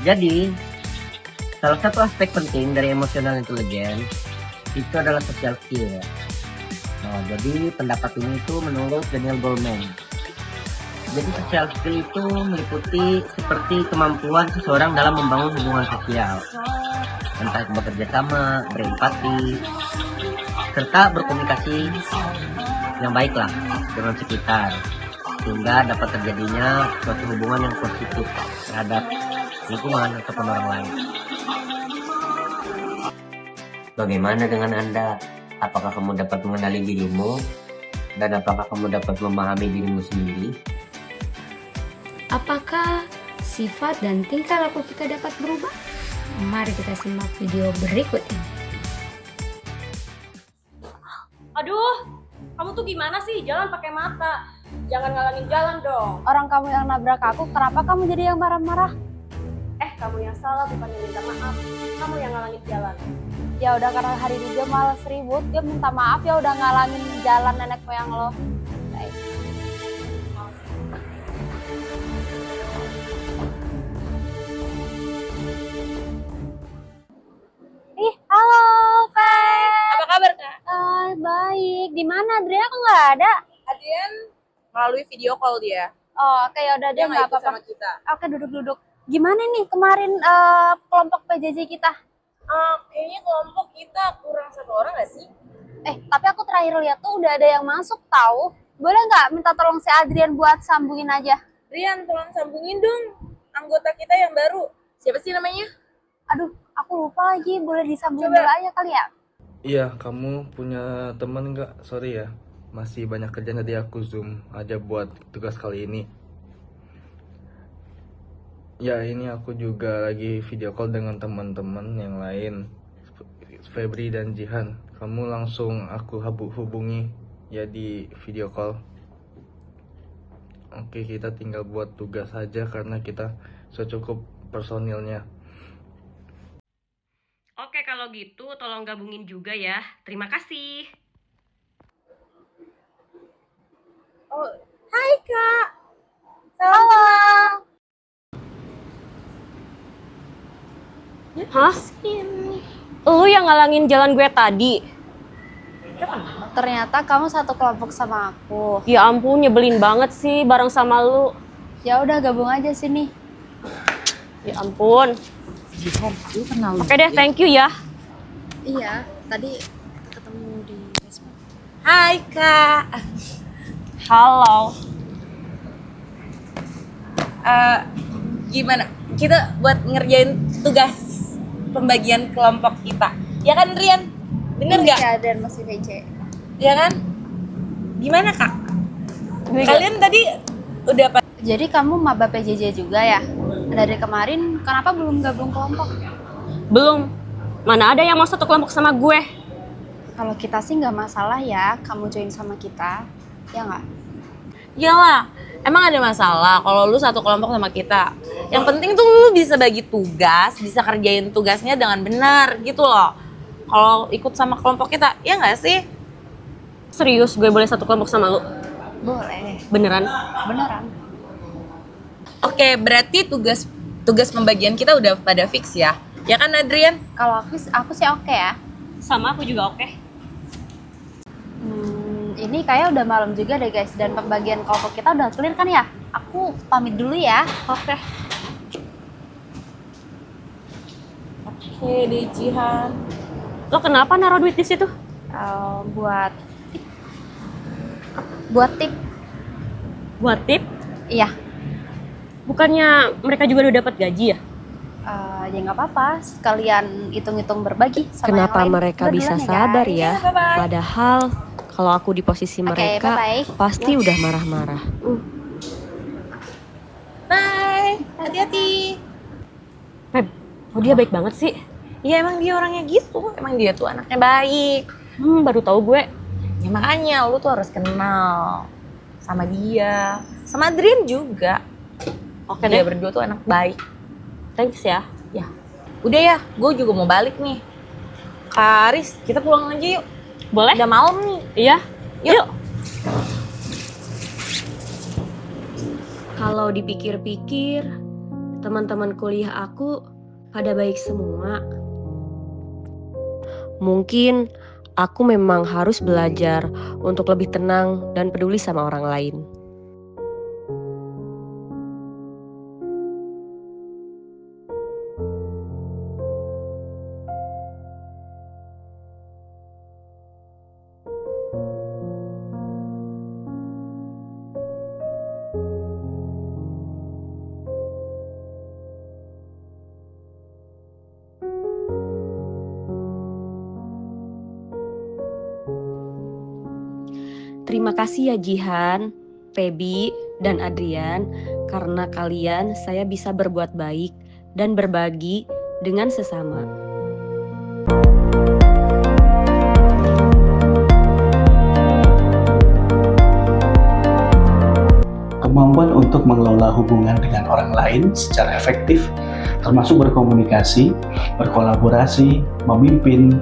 Jadi, salah satu aspek penting dari emotional intelligence itu adalah social skill ya. Nah, jadi pendapat ini itu menurut Daniel Goleman. Jadi social skill itu meliputi seperti kemampuan seseorang dalam membangun hubungan sosial, entah itu bekerja sama, berempati, serta berkomunikasi yang baiklah dengan sekitar, sehingga dapat terjadinya suatu hubungan yang positif terhadap lingkungan ataupun orang lain. Bagaimana dengan Anda? Apakah kamu dapat mengenali dirimu? Dan apakah kamu dapat memahami dirimu sendiri? Apakah sifat dan tingkah laku kita dapat berubah? Mari kita simak video berikut ini. Aduh, kamu tuh gimana sih? Jalan pakai mata. Jangan ngalangin jalan dong. Orang kamu yang nabrak aku, kenapa kamu jadi yang marah-marah? Kamu yang salah, bukan yang minta maaf. Kamu yang ngalangin jalan. Ya udah, karena hari ini dia malas ribut, dia minta maaf ya udah ngalangin jalan nenek moyang lo. Baik. Halo, Kak. Apa kabar, Kak? Baik. Di mana Adria? Kok nggak ada? Adrian melalui video call dia. Oh, oke, ya udah dia nggak ikut apa-apa. sama kita. Oke, duduk-duduk. Gimana nih kemarin kelompok PJJ kita? Kayaknya kelompok kita kurang satu orang nggak sih? Tapi aku terakhir lihat tuh udah ada yang masuk tahu. Boleh nggak minta tolong si Adrian buat sambungin aja? Rian, tolong sambungin dong anggota kita yang baru. Siapa sih namanya? Aduh, aku lupa lagi. Boleh disambungin Coba. dulu aja kali ya? Iya, kamu punya teman nggak? Sorry ya, masih banyak kerjaan jadi aku zoom aja buat tugas kali ini. Ya, ini aku juga lagi video call dengan teman-teman yang lain, Febri dan Jihan. Kamu langsung aku hubungi ya di video call. Oke, kita tinggal buat tugas saja karena kita secukup personilnya. Oke, kalau gitu tolong gabungin juga ya. Terima kasih. Oh, hai Kak. Halo. Hah? Lu yang ngalangin jalan gue tadi? Ternyata kamu satu kelompok sama aku. Ya ampun, nyebelin banget sih bareng sama lu. Ya udah gabung aja sini. Ya ampun. Oke deh, thank you ya. Iya, tadi ketemu di Facebook. Hai Kak. Halo. Gimana? Kita buat ngerjain tugas pembagian kelompok kita. Ya kan Rian? Bener nggak? Iya, dan masih PC. Ya kan? Gimana Kak? Kalian tadi udah apa? Jadi kamu maba PJJ juga ya? Dari kemarin kenapa belum gabung kelompok? Belum. Mana ada yang mau satu kelompok sama gue? Kalau kita sih nggak masalah ya, kamu join sama kita, ya nggak? Iyalah, emang ada masalah kalau lu satu kelompok sama kita. Yang penting tuh lu bisa bagi tugas, bisa kerjain tugasnya dengan benar gitu loh. Kalau ikut sama kelompok kita, ya nggak sih? Serius, gue boleh satu kelompok sama lu? Boleh, Beneran? beneran. Oke, berarti tugas pembagian kita udah pada fix ya? Ya kan Adrian? Kalau aku sih oke ya. Sama aku juga oke. Ini kayak udah malam juga deh guys, dan pembagian kelompok kita udah clear kan ya? Aku pamit dulu ya. Oke. Oke deh Jihan. Lo kenapa naruh duit di situ? Buat tip. Buat tip? Iya. Bukannya mereka juga udah dapat gaji ya? Ya nggak apa-apa, sekalian hitung-hitung berbagi sama Kenapa yang lain. mereka Udah bisa duluan sabar guys. ya? Bye-bye. Padahal kalau aku di posisi Oke, mereka bye-bye. pasti udah marah-marah. Bye, hati-hati. Feb, oh dia baik banget sih. Ya emang dia orangnya gitu, emang dia tuh anaknya baik. Baru tahu gue. Ya makanya lu tuh harus kenal sama dia, sama Adrian juga. Oke Dia deh. berdua tuh anak baik. Thanks ya. Ya, udah ya, gue juga mau balik nih. Kak Aris, kita pulang aja yuk. Boleh? Udah malam nih. Iya. Yuk. Kalau dipikir-pikir, teman-teman kuliah aku pada baik semua. Mungkin aku memang harus belajar untuk lebih tenang dan peduli sama orang lain. Terima kasih ya Jihan, Feby, dan Adrian, karena kalian saya bisa berbuat baik dan berbagi dengan sesama. Kemampuan untuk mengelola hubungan dengan orang lain secara efektif, termasuk berkomunikasi, berkolaborasi, memimpin,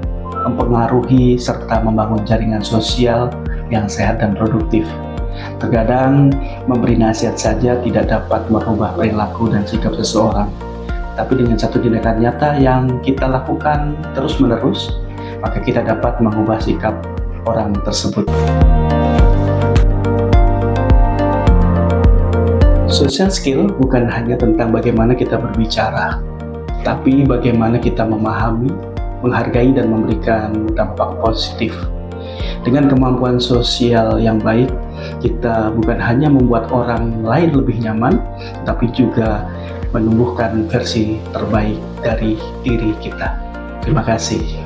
mempengaruhi, serta membangun jaringan sosial yang sehat dan produktif. Terkadang memberi nasihat saja tidak dapat merubah perilaku dan sikap seseorang. Tapi dengan satu tindakan nyata yang kita lakukan terus-menerus, maka kita dapat mengubah sikap orang tersebut. Social skill bukan hanya tentang bagaimana kita berbicara, tapi bagaimana kita memahami, menghargai, dan memberikan dampak positif. Dengan kemampuan sosial yang baik, kita bukan hanya membuat orang lain lebih nyaman, tapi juga menumbuhkan versi terbaik dari diri kita. Terima kasih.